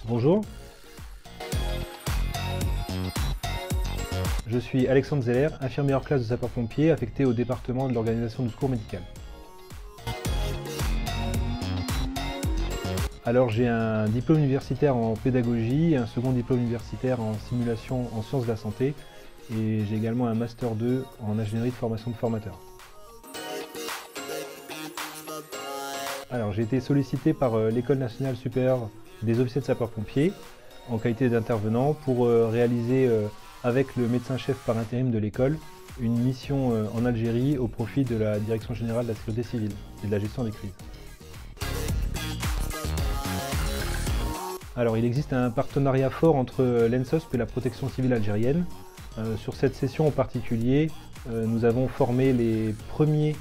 Bonjour, je suis Alexandre Zeller, infirmier hors classe de sapeurs-pompiers affecté au département de l'organisation du secours médical. Alors j'ai un diplôme universitaire en pédagogie, un second diplôme universitaire en simulation en sciences de la santé et j'ai également un master 2 en ingénierie de formation de formateurs. Alors j'ai été sollicité par l'École nationale supérieure des officiers de sapeurs-pompiers en qualité d'intervenant pour réaliser avec le médecin-chef par intérim de l'école une mission en Algérie au profit de la Direction générale de la sécurité civile et de la gestion des crises. Alors il existe un partenariat fort entre l'ENSOSP et la protection civile algérienne. Sur cette session en particulier, nous avons formé les premiers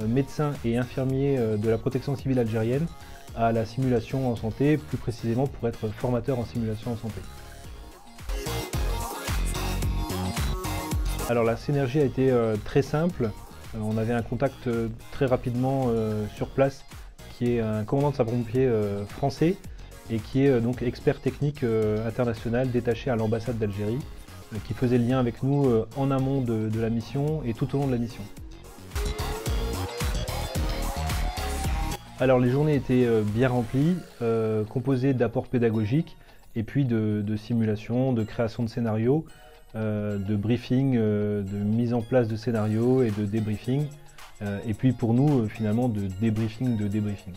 médecins et infirmiers de la protection civile algérienne à la simulation en santé, plus précisément pour être formateur en simulation en santé. Alors la synergie a été très simple. On avait un contact très rapidement sur place qui est un commandant de sapeurs-pompiers français et qui est donc expert technique international détaché à l'ambassade d'Algérie, qui faisait le lien avec nous en amont de la mission et tout au long de la mission. Alors les journées étaient bien remplies, composées d'apports pédagogiques et puis de simulations, de création de scénarios, de briefing, de mise en place de scénarios et de débriefing. Et puis pour nous, finalement, de débriefing de débriefing.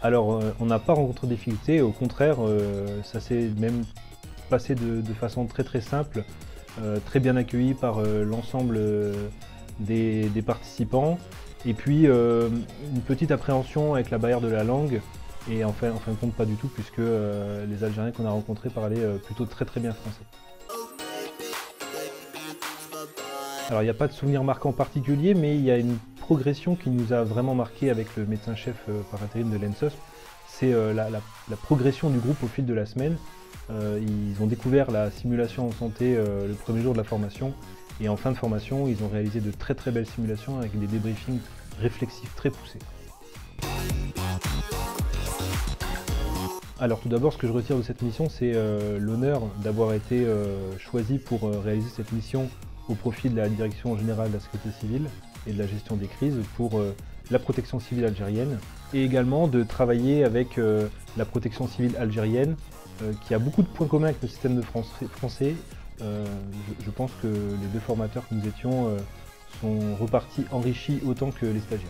Alors, on n'a pas rencontré de difficultés, au contraire, ça s'est même passé de façon très simple, très bien accueilli par l'ensemble des participants. Et puis, une petite appréhension avec la barrière de la langue, et en fin de compte pas du tout, puisque les Algériens qu'on a rencontrés parlaient plutôt très bien français. Alors il n'y a pas de souvenir marquant particulier, mais il y a une progression qui nous a vraiment marqué avec le médecin-chef par intérim de l'ENSOSP. C'est la progression du groupe au fil de la semaine. Ils ont découvert la simulation en santé le premier jour de la formation, et en fin de formation, ils ont réalisé de très belles simulations avec des débriefings réflexifs très poussés. Alors tout d'abord, ce que je retire de cette mission, c'est l'honneur d'avoir été choisi pour réaliser cette mission au profit de la Direction générale de la sécurité civile et de la gestion des crises pour la protection civile algérienne, et également de travailler avec la protection civile algérienne qui a beaucoup de points communs avec le système de français. Je pense que les deux formateurs que nous étions sont repartis enrichis autant que les stagiaires.